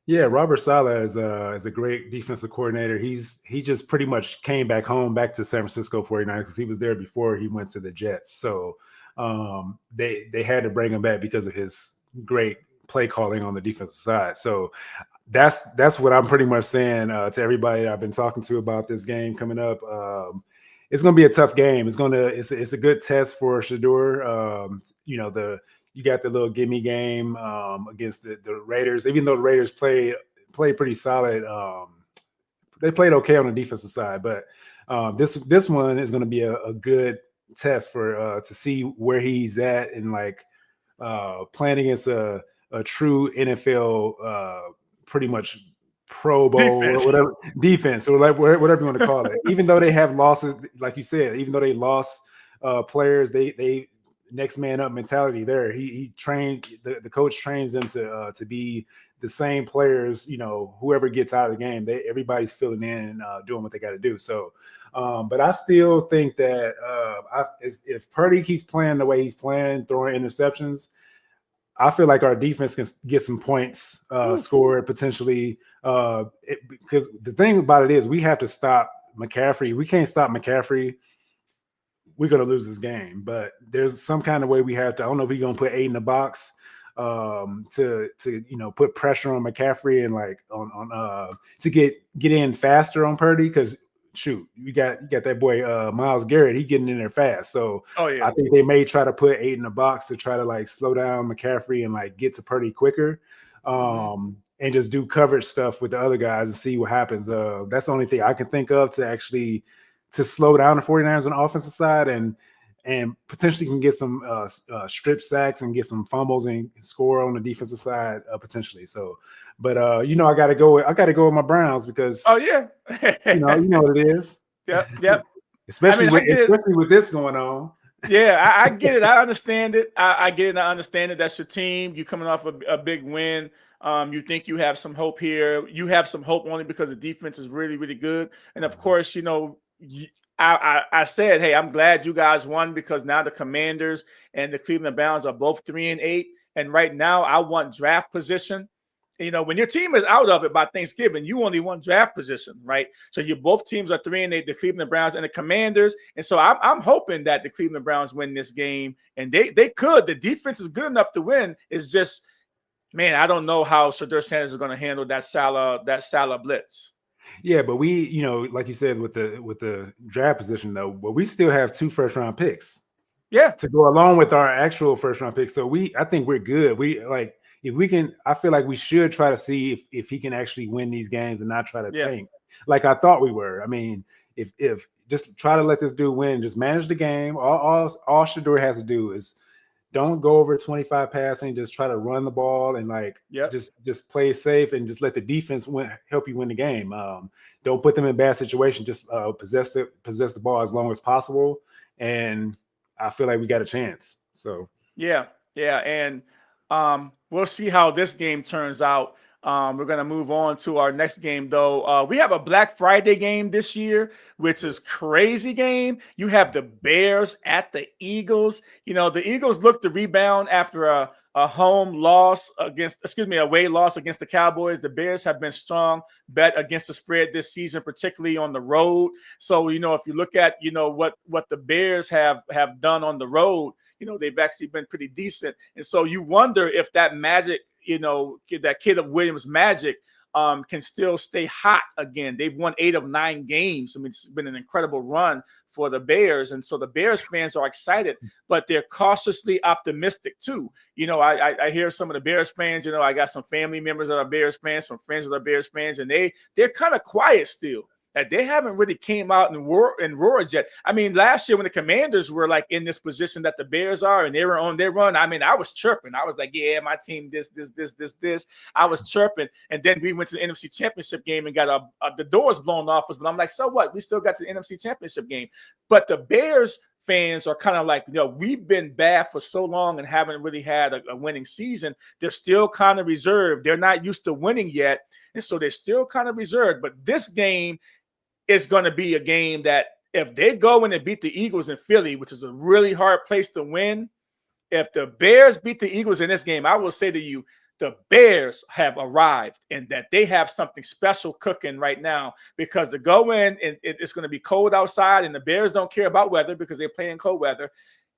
Yeah, Robert Saleh is a great defensive coordinator. He just pretty much came back home, back to San Francisco 49ers, because he was there before he went to the Jets. So they had to bring him back because of his great play calling on the defensive side. So that's what I'm pretty much saying to everybody I've been talking to about this game coming up. It's going to be a tough game. It's a good test for Shedeur. You know, you got the little gimme game against the Raiders. Even though the Raiders play pretty solid, they played okay on the defensive side. But this one is going to be a good test for to see where he's at and like playing against a true NFL pretty much Pro Bowl or whatever defense or like whatever you want to call it. Even though they have losses, like you said, even though they lost players, they next man up mentality there. He trained the coach trains them to be the same players. You know, whoever gets out of the game, everybody's filling in and doing what they got to do. So, but I still think that if Purdy keeps playing the way he's playing, throwing interceptions, I feel like our defense can get some points scored potentially. Because the thing about it is we have to stop McCaffrey. We can't stop McCaffrey. We're going to lose this game, but there's some kind of way we have to. I don't know if we're going to put 8 in the box to you know, put pressure on McCaffrey and like on to get in faster on Purdy, because shoot, you got that boy Myles Garrett. He getting in there fast. So I think they may try to put 8 in the box to try to like slow down McCaffrey and like get to Purdy quicker. And just do coverage stuff with the other guys and see what happens. That's the only thing I can think of to slow down the 49ers on the offensive side and potentially can get some strip sacks and get some fumbles and score on the defensive side potentially. So, but you know, I got to go with my Browns because you know what it is. Yep. especially with this going on. Yeah, I get it. I understand it. I get it. I understand it. That's your team. You coming off a big win. You think you have some hope here. You have some hope only because the defense is really, really good. And of course, you know, I said, hey, I'm glad you guys won because now the Commanders and the Cleveland Browns are both 3-8. And right now I want draft position. You know, when your team is out of it by Thanksgiving, you only want draft position, right? So both teams are 3-8, the Cleveland Browns and the Commanders. And so I'm hoping that the Cleveland Browns win this game. And they could. The defense is good enough to win. It's just, man, I don't know how Shedeur Sanders is going to handle that Saleh blitz. Yeah, but we, you know, like you said with the draft position though, but we still have 2 first-round picks. Yeah, to go along with our actual first-round picks. So I think we're good. We like if we can. I feel like we should try to see if he can actually win these games and not try to tank like I thought we were. I mean, if just try to let this dude win, just manage the game. All Shedeur has to do is don't go over 25 passing. Just try to run the ball and like just play safe and just let the defense help you win the game. Don't put them in bad situations. Just possess the ball as long as possible, and I feel like we got a chance. So yeah, and we'll see how this game turns out. We're going to move on to our next game, though. We have a Black Friday game this year, which is crazy game. You have the Bears at the Eagles. You know, the Eagles look to rebound after a away loss against the Cowboys. The Bears have been strong bet against the spread this season, particularly on the road. So, you know, if you look at, you know, what the Bears have done on the road, you know, they've actually been pretty decent. And so you wonder if that magic, you know, that Caleb Williams magic can still stay hot again. They've won 8 of 9 games. I mean, it's been an incredible run for the Bears. And so the Bears fans are excited, but they're cautiously optimistic too. You know, I hear some of the Bears fans, you know, I got some family members that are Bears fans, some friends that are Bears fans, and they're kind of quiet still. That they haven't really came out and roared yet. I mean, last year when the Commanders were like in this position that the Bears are and they were on their run, I mean, I was chirping. I was like, yeah, my team, this. I was chirping. And then we went to the NFC Championship game and got the doors blown off us. But I'm like, so what? We still got to the NFC Championship game. But the Bears fans are kind of like, we've been bad for so long and haven't really had a winning season. They're still kind of reserved. They're not used to winning yet. And so they're still kind of reserved. But this game is going to be a game that if they go in and beat the Eagles in Philly, which is a really hard place to win, if the Bears beat the Eagles in this game, I will say to you, the Bears have arrived and that they have something special cooking right now, because to go in and it's going to be cold outside and the Bears don't care about weather because they play in cold weather.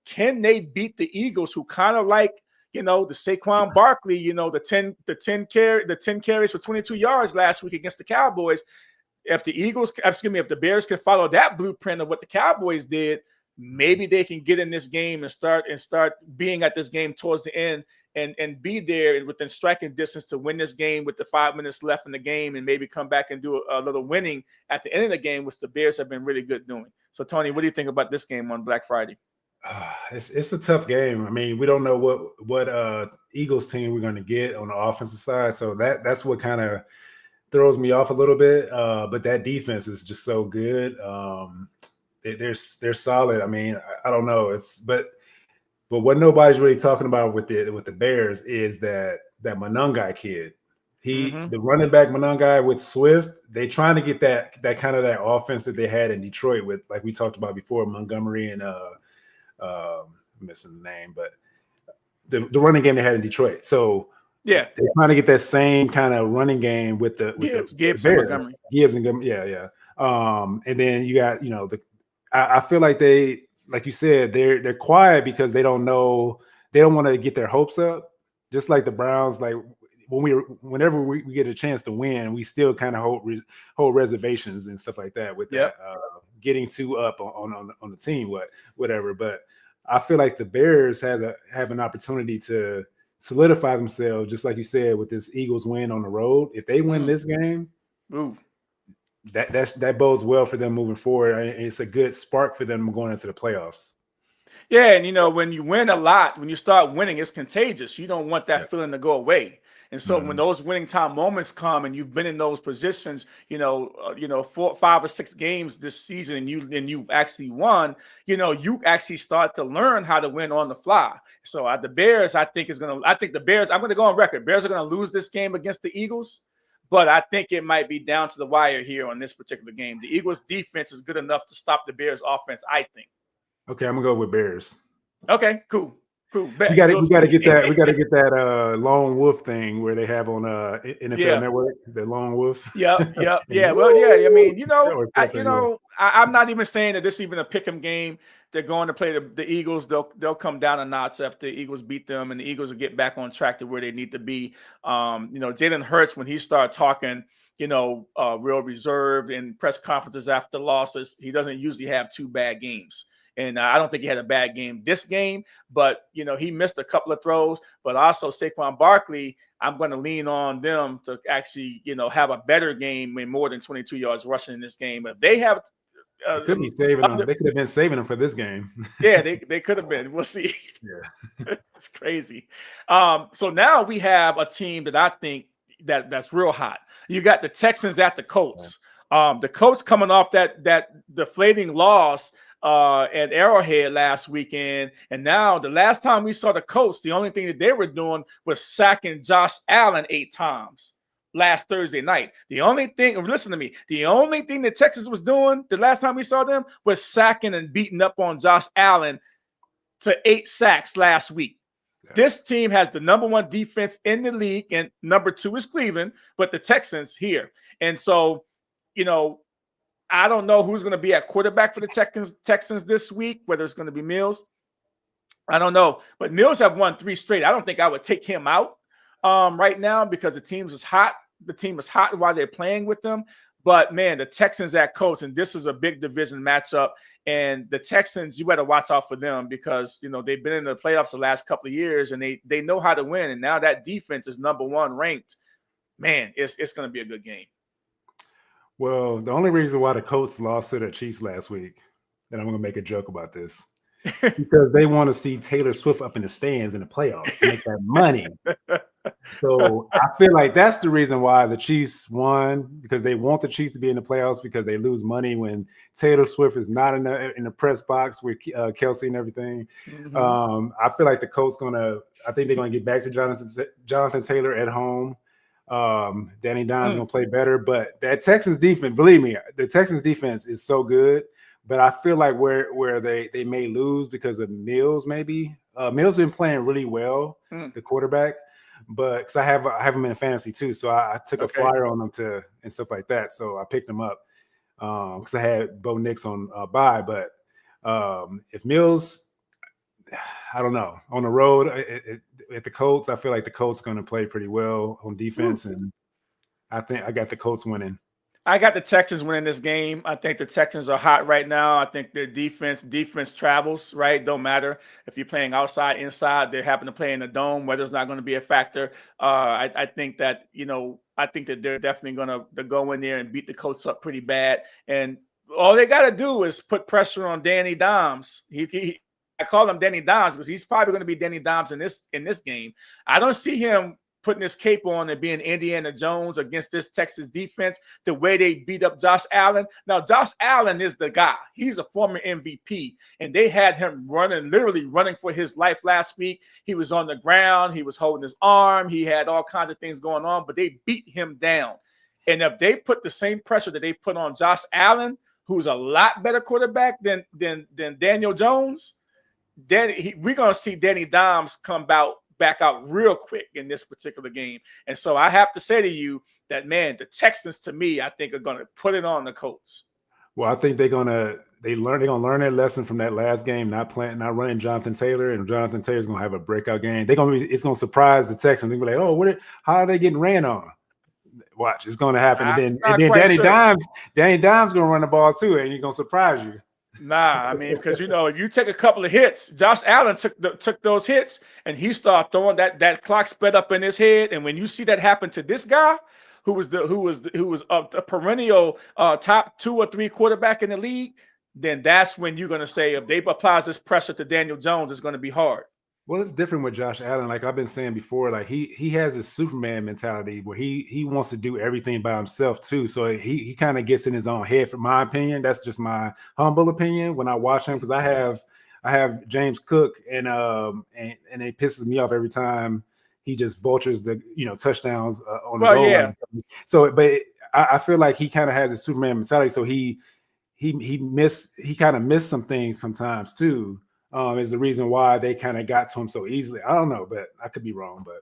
Can they beat the Eagles, who kind of like, the Saquon Barkley, the 10 carries for 22 yards last week against the Cowboys? If the Bears can follow that blueprint of what the Cowboys did, maybe they can get in this game and start being at this game towards the end and be there within striking distance to win this game with the 5 minutes left in the game, and maybe come back and do a little winning at the end of the game, which the Bears have been really good doing. So, Tony, what do you think about this game on Black Friday? It's a tough game. I mean, we don't know what Eagles team we're going to get on the offensive side, so that's what kind of throws me off a little bit. But that defense is just so good. They're solid. I mean, I don't know. But what nobody's really talking about with the Bears is that Monangai kid. The running back Monangai with Swift, they trying to get that kind of that offense that they had in Detroit with, like we talked about before, Montgomery and I'm missing the name, but the running game they had in Detroit. So yeah, they're trying to get that same kind of running game with Gibbs and Montgomery. Gibbs and Montgomery, yeah. And then you got I feel like they, like you said, they're quiet because they don't know, they don't want to get their hopes up. Just like the Browns, like whenever we get a chance to win, we still kind of hold reservations and stuff like that with that, getting too up on the team, whatever. But I feel like the Bears have an opportunity to solidify themselves, just like you said, with this Eagles win on the road. If they win this game, that bodes well for them moving forward. It's a good spark for them going into the playoffs. Yeah, and when you win a lot, when you start winning, it's contagious. You don't want that feeling to go away. And so when those winning time moments come and you've been in those positions, 4, 5, or 6 games this season, and you've actually won, you actually start to learn how to win on the fly. So the Bears, I'm going to go on record. Bears are going to lose this game against the Eagles, but I think it might be down to the wire here on this particular game. The Eagles defense is good enough to stop the Bears offense, I think. Okay, I'm gonna go with Bears. Okay, cool. We got to get that. We got to get that lone wolf thing where they have on NFL Network, the lone wolf. Yeah. Well, yeah. I mean, I'm not even saying that this is even a pick'em game. They're going to play the Eagles. They'll come down a notch after the Eagles beat them, and the Eagles will get back on track to where they need to be. Jalen Hurts, when he started talking, real reserved in press conferences after losses, he doesn't usually have 2 bad games. And I don't think he had a bad game this game, but, he missed a couple of throws. But also Saquon Barkley, I'm going to lean on them to actually, have a better game and more than 22 yards rushing in this game. If they have they could have been saving them for this game. Yeah, they could have been. We'll see. Yeah. It's crazy. So now we have a team that I think that's real hot. You got the Texans at the Colts. The Colts coming off that deflating loss at Arrowhead last weekend. And now the last time we saw the Colts, the only thing that they were doing was sacking Josh Allen 8 times last Thursday night. The only thing that Texas was doing the last time we saw them was sacking and beating up on Josh Allen to 8 sacks last week. Yeah. This team has the number 1 defense in the league, and number 2 is Cleveland, but the Texans here. And so, I don't know who's going to be at quarterback for the Texans this week, whether it's going to be Mills. I don't know. But Mills have won 3 straight. I don't think I would take him out right now because the team is hot. The team is hot while they're playing with them. But, man, the Texans at Colts, and this is a big division matchup. And the Texans, you better watch out for them because, they've been in the playoffs the last couple of years, and they know how to win. And now that defense is number 1 ranked. Man, it's going to be a good game. Well, the only reason why the Colts lost to the Chiefs last week, and I'm going to make a joke about this, because they want to see Taylor Swift up in the stands in the playoffs to make that money. So I feel like that's the reason why the Chiefs won, because they want the Chiefs to be in the playoffs, because they lose money when Taylor Swift is not in the press box with Kelsey and everything. I feel like the Colts I think they're gonna get back to Jonathan Taylor at home. Danny Dimes gonna play better, but that Texans defense, believe me, the Texans defense is so good. But I feel like where they may lose because of Mills, maybe. Mills been playing really well, the quarterback, but because I have him in fantasy too, so I took a flyer on him and stuff like that. So I picked him up because I had Bo Nix on bye. But if Mills, I don't know, on the road at the Colts, I feel like the Colts are going to play pretty well on defense, and I think I got the Colts winning. I got the Texans winning this game. I think the Texans are hot right now. I think their defense travels, right? Don't matter if you're playing outside, inside. They happen to play in the dome. Weather's not going to be a factor. I think that, I think that they're definitely going to go in there and beat the Colts up pretty bad. And all they got to do is put pressure on Danny Dimes. I call him Danny Dimes because he's probably going to be Danny Dimes in this game. I don't see him putting his cape on and being Indiana Jones against this Texas defense, the way they beat up Josh Allen. Now, Josh Allen is the guy. He's a former MVP, and they had him literally running for his life last week. He was on the ground. He was holding his arm. He had all kinds of things going on, but they beat him down. And if they put the same pressure that they put on Josh Allen, who's a lot better quarterback than Daniel Jones, then we're going to see Danny Dimes back out real quick in this particular game. And so I have to say to you that, man, the Texans, to me, I think are going to put it on the Colts. Well, I think they're gonna learn their lesson from that last game, not running Jonathan Taylor, and Jonathan Taylor's gonna have a breakout game. It's gonna surprise the Texans. They're gonna be like, oh, how are they getting ran on? Watch, it's gonna happen. And then Danny Dimes gonna run the ball too, and he's gonna surprise you. Nah, I mean, because if you take a couple of hits, Josh Allen took those hits, and he started throwing that clock sped up in his head. And when you see that happen to this guy, who was a perennial top 2 or 3 quarterback in the league, then that's when you're gonna say if they apply this pressure to Daniel Jones, it's gonna be hard. Well, it's different with Josh Allen. Like I've been saying before, like he has a Superman mentality where he wants to do everything by himself too. So he kind of gets in his own head. From my opinion, that's just my humble opinion when I watch him, because I have James Cook, and it pisses me off every time he just vultures the touchdowns on the goal line. So, but I feel like he kind of has a Superman mentality. So he kind of missed some things sometimes too. Is the reason why they kind of got to him so easily. I don't know, but I could be wrong. But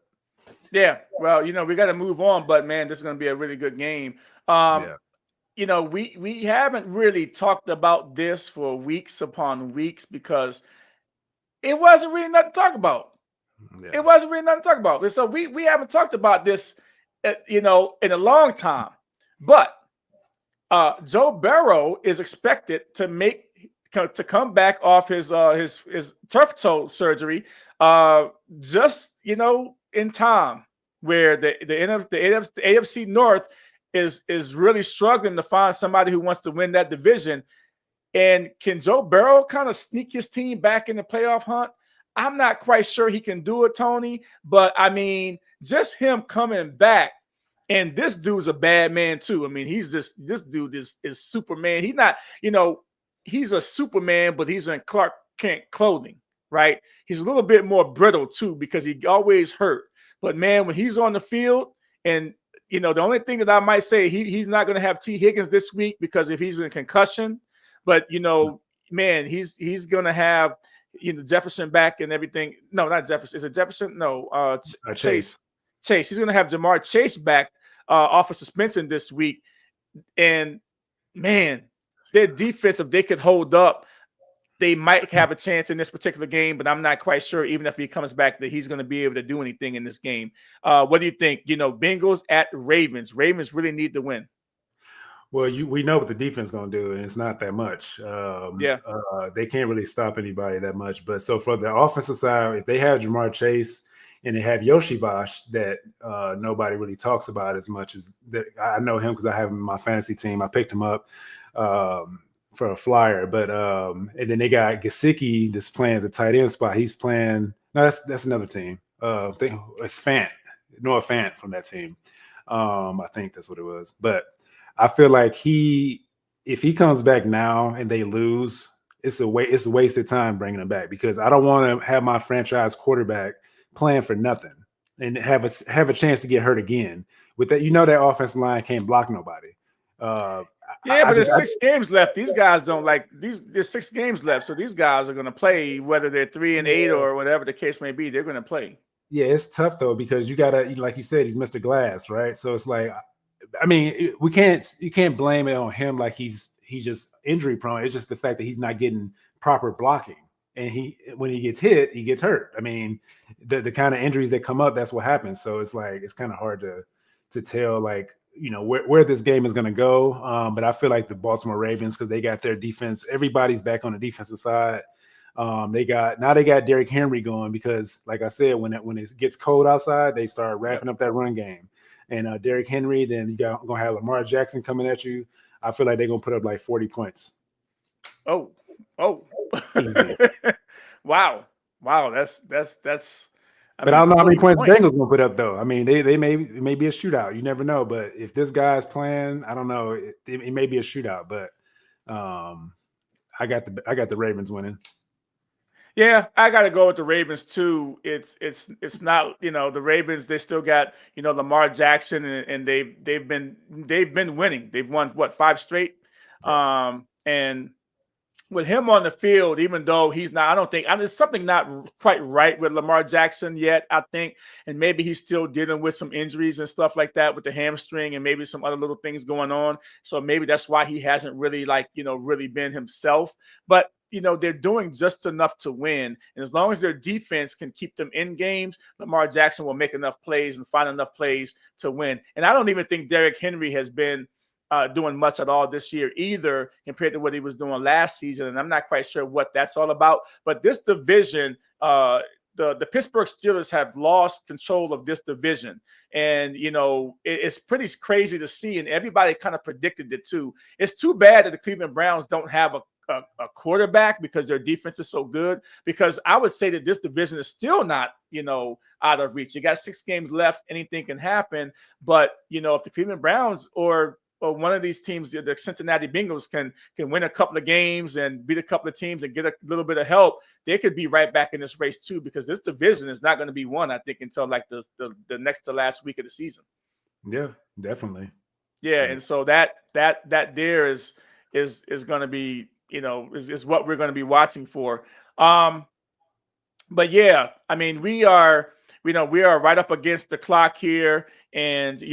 yeah, well, we got to move on. But man, this is going to be a really good game. We haven't really talked about this for weeks upon weeks because it wasn't really nothing to talk about. Yeah. It wasn't really nothing to talk about. And so we haven't talked about this, in a long time. But Joe Burrow is expected to come back off his turf toe surgery, just in time, where the AFC North is really struggling to find somebody who wants to win that division. And can Joe Burrow kind of sneak his team back in the playoff hunt? I'm not quite sure he can do it, Tony. But I mean, just him coming back. And this dude's a bad man too. I mean, this dude is Superman. He's not, he's a Superman, but he's in Clark Kent clothing, right? He's a little bit more brittle too because he always hurt. But man, when he's on the field, and the only thing that I might say, he's not going to have T. Higgins this week because if he's in concussion, but man, he's going to have Jefferson back and everything. No, not Jefferson. Is it Jefferson? No, Chase. He's going to have Jamar Chase back off of suspension this week, and man, their defense, if they could hold up, they might have a chance in this particular game, but I'm not quite sure, even if he comes back, that he's going to be able to do anything in this game. What do you think? Bengals at Ravens. Ravens really need to win. Well, we know what the defense is going to do, and it's not that much. They can't really stop anybody that much. But so for the offensive side, if they have Jamar Chase and they have Yoshi Bosch that nobody really talks about as much as that. I know him because I have him in my fantasy team. I picked him up for a flyer, but and then they got Gesicki that's playing the tight end spot. He's playing. No, that's another team. It's Fant. Noah Fant from that team. I think that's what it was. But I feel like if he comes back now and they lose, it's a waste of time bringing him back, because I don't want to have my franchise quarterback playing for nothing and have a chance to get hurt again. With that, that offensive line can't block nobody. But there's 6 games left. These guys don't like these. There's 6 games left, so these guys are going to play, whether they're 3-8 or whatever the case may be. They're going to play. Yeah, it's tough though, because you gotta, like you said, he's Mr. Glass, right? So it's like, I mean, you can't blame it on him like he's just injury prone. It's just the fact that he's not getting proper blocking, and when he gets hit, he gets hurt. I mean, the kind of injuries that come up, that's what happens. So it's like it's kind of hard to tell, like, where this game is going to go. But I feel like the Baltimore Ravens, because they got their defense, everybody's back on the defensive side. They got Derrick Henry going, because, like I said, when it gets cold outside, they start wrapping up that run game. And Derrick Henry, then you gonna have Lamar Jackson coming at you. I feel like they're gonna put up like 40 points. Oh, wow. That's. But I don't know how many points the Bengals gonna put up though. I mean, it may be a shootout. You never know. But if this guy's playing, I don't know. It may be a shootout. But I got the Ravens winning. Yeah, I got to go with the Ravens too. It's not, the Ravens, they still got, Lamar Jackson, and they've been winning. They've won 5 straight. And with him on the field, even though he's not, there's something not quite right with Lamar Jackson yet, I think. And maybe he's still dealing with some injuries and stuff like that with the hamstring, and maybe some other little things going on. So maybe that's why he hasn't really really been himself. But they're doing just enough to win. And as long as their defense can keep them in games, Lamar Jackson will make enough plays and find enough plays to win. And I don't even think Derrick Henry has been doing much at all this year either, compared to what he was doing last season. And I'm not quite sure what that's all about. But this division, the Pittsburgh Steelers have lost control of this division. And, it's pretty crazy to see. And everybody kind of predicted it too. It's too bad that the Cleveland Browns don't have a quarterback, because their defense is so good, because I would say that this division is still not, out of reach. You got 6 games left. Anything can happen. But, if the Cleveland Browns or one of these teams, the Cincinnati Bengals, can win a couple of games and beat a couple of teams and get a little bit of help, they could be right back in this race too, because this division is not going to be won, I think, until like the next to last week of the season. Yeah, definitely. Yeah. And so that there is going to be, is what we're going to be watching for. But yeah, I mean, we are right up against the clock here, and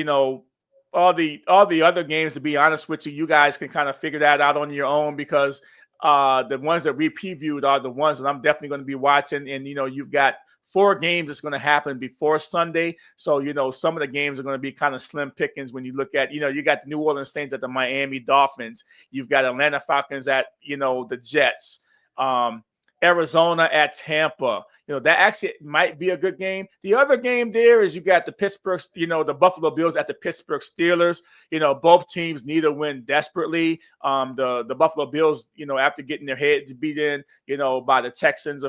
all the other games, to be honest with you, you guys can kind of figure that out on your own, because the ones that we previewed are the ones that I'm definitely going to be watching. And you've got 4 games that's going to happen before Sunday, so some of the games are going to be kind of slim pickings when you look at, you got the New Orleans Saints at the Miami Dolphins, you've got Atlanta Falcons at the Jets, Arizona at Tampa. That actually might be a good game. The other game there is you got the Pittsburgh, the Buffalo Bills at the Pittsburgh Steelers. Both teams need a win desperately. The Buffalo Bills, after getting their head beat in, by the Texans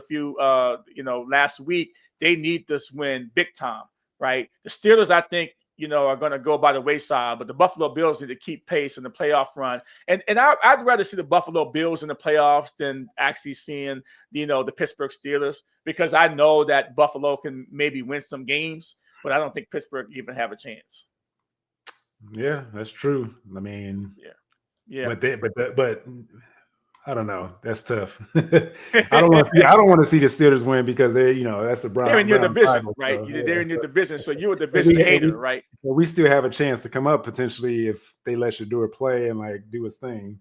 last week, they need this win big time, right? The Steelers, I think, are going to go by the wayside, but the Buffalo Bills need to keep pace in the playoff run. And I'd rather see the Buffalo Bills in the playoffs than actually seeing, the Pittsburgh Steelers, because I know that Buffalo can maybe win some games, but I don't think Pittsburgh even have a chance. Yeah, that's true. I mean, yeah. But I don't know. That's tough. I don't want to see the Steelers win, because that's a Brown. They're in your division, rival, right? So, they're in your division, so you're a division hater, right? Well, we still have a chance to come up potentially if they let Shedeur play and do his thing.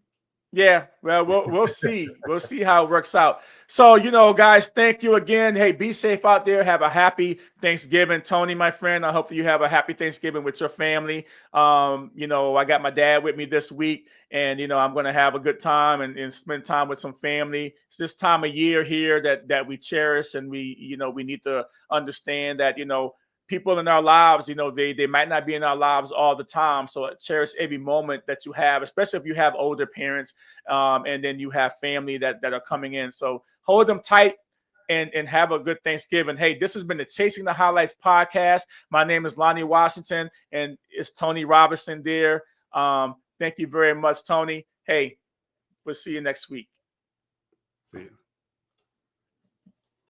Yeah, well, we'll see. We'll see how it works out. So, guys, thank you again. Hey, be safe out there. Have a happy Thanksgiving. Tony, my friend, I hope you have a happy Thanksgiving with your family. I got my dad with me this week, and, I'm going to have a good time and spend time with some family. It's this time of year here that we cherish, and we need to understand that, people in our lives, they might not be in our lives all the time. So cherish every moment that you have, especially if you have older parents, and then you have family that are coming in. So hold them tight, and have a good Thanksgiving. Hey, this has been the Chasing the Highlights podcast. My name is Lonnie Washington, and it's Tony Robinson there. Thank you very much, Tony. Hey, we'll see you next week. See you.